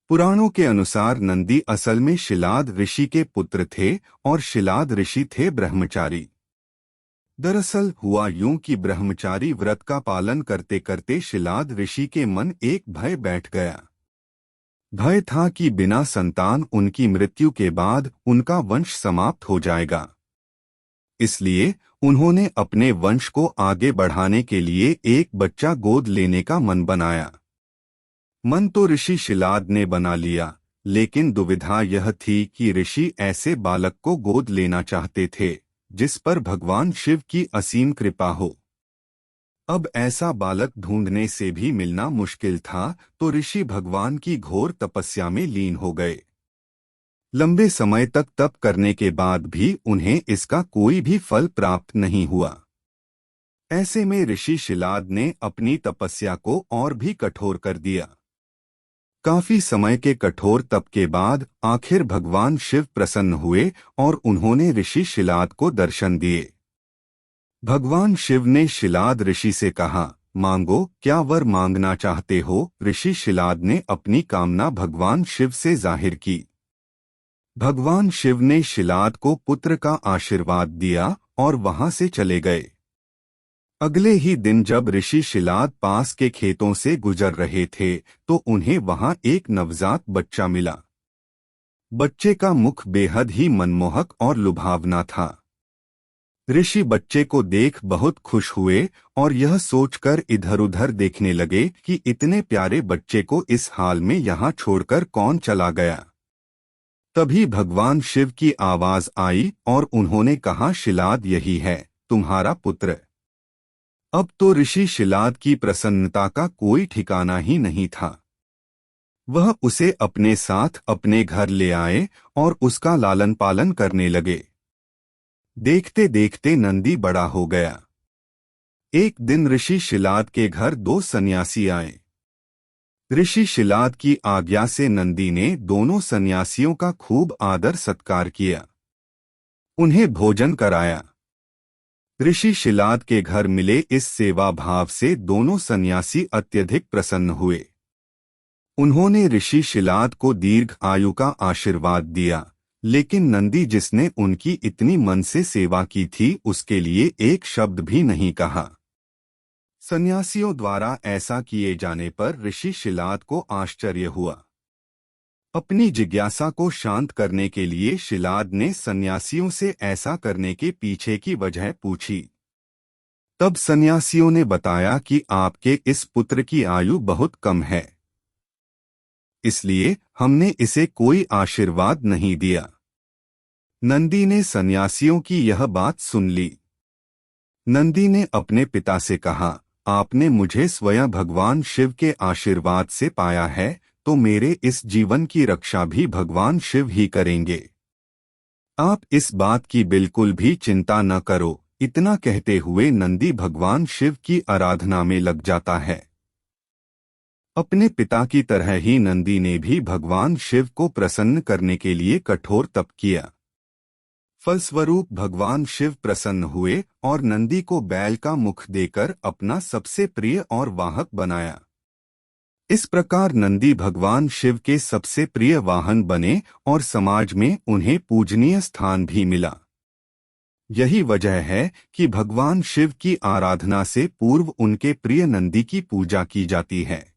पुराणों के अनुसार नंदी असल में शिलाद ऋषि के पुत्र थे और शिलाद ऋषि थे ब्रह्मचारी। दरअसल हुआ यूं कि ब्रह्मचारी व्रत का पालन करते करते शिलाद ऋषि के मन एक भय बैठ गया। भय था कि बिना संतान उनकी मृत्यु के बाद उनका वंश समाप्त हो जाएगा। इसलिए उन्होंने अपने वंश को आगे बढ़ाने के लिए एक बच्चा गोद लेने का मन बनाया। मन तो ऋषि शिलाद ने बना लिया, लेकिन दुविधा यह थी कि ऋषि ऐसे बालक को गोद लेना चाहते थे जिस पर भगवान शिव की असीम कृपा हो। अब ऐसा बालक ढूंढने से भी मिलना मुश्किल था, तो ऋषि भगवान की घोर तपस्या में लीन हो गए। लंबे समय तक तप करने के बाद भी उन्हें इसका कोई भी फल प्राप्त नहीं हुआ। ऐसे में ऋषि शिलाद ने अपनी तपस्या को और भी कठोर कर दिया। काफी समय के कठोर तप के बाद आखिर भगवान शिव प्रसन्न हुए और उन्होंने ऋषि शिलाद को दर्शन दिए। भगवान शिव ने शिलाद ऋषि से कहा, मांगो, क्या वर मांगना चाहते हो? ऋषि शिलाद ने अपनी कामना भगवान शिव से जाहिर की। भगवान शिव ने शिलाद को पुत्र का आशीर्वाद दिया और वहां से चले गए। अगले ही दिन जब ऋषि शिलाद पास के खेतों से गुजर रहे थे तो उन्हें वहां एक नवजात बच्चा मिला। बच्चे का मुख बेहद ही मनमोहक और लुभावना था। ऋषि बच्चे को देख बहुत खुश हुए और यह सोचकर इधर-उधर देखने लगे कि इतने प्यारे बच्चे को इस हाल में यहाँ छोड़कर कौन चला गया। तभी भगवान शिव की आवाज आई और उन्होंने कहा, शिलाद यही है तुम्हारा पुत्र। अब तो ऋषि शिलाद की प्रसन्नता का कोई ठिकाना ही नहीं था। वह उसे अपने साथ अपने घर ले आए और उसका लालन पालन करने लगे। देखते देखते नंदी बड़ा हो गया। एक दिन ऋषि शिलाद के घर दो सन्यासी आए। ऋषि शिलाद की आज्ञा से नंदी ने दोनों सन्यासियों का खूब आदर सत्कार किया, उन्हें भोजन कराया। ऋषि शिलाद के घर मिले इस सेवा भाव से दोनों सन्यासी अत्यधिक प्रसन्न हुए। उन्होंने ऋषि शिलाद को दीर्घ आयु का आशीर्वाद दिया, लेकिन नंदी जिसने उनकी इतनी मन से सेवा की थी उसके लिए एक शब्द भी नहीं कहा। सन्यासियों द्वारा ऐसा किए जाने पर ऋषि शिलाद को आश्चर्य हुआ। अपनी जिज्ञासा को शांत करने के लिए शिलाद ने सन्यासियों से ऐसा करने के पीछे की वजह पूछी। तब सन्यासियों ने बताया कि आपके इस पुत्र की आयु बहुत कम है, इसलिए हमने इसे कोई आशीर्वाद नहीं दिया। नंदी ने सन्यासियों की यह बात सुन ली। नंदी ने अपने पिता से कहा, आपने मुझे स्वयं भगवान शिव के आशीर्वाद से पाया है, तो मेरे इस जीवन की रक्षा भी भगवान शिव ही करेंगे। आप इस बात की बिल्कुल भी चिंता न करो। इतना कहते हुए नंदी भगवान शिव की आराधना में लग जाता है। अपने पिता की तरह ही नंदी ने भी भगवान शिव को प्रसन्न करने के लिए कठोर तप किया। फलस्वरूप भगवान शिव प्रसन्न हुए और नंदी को बैल का मुख देकर अपना सबसे प्रिय और वाहक बनाया। इस प्रकार नंदी भगवान शिव के सबसे प्रिय वाहन बने और समाज में उन्हें पूजनीय स्थान भी मिला। यही वजह है कि भगवान शिव की आराधना से पूर्व उनके प्रिय नंदी की पूजा की जाती है।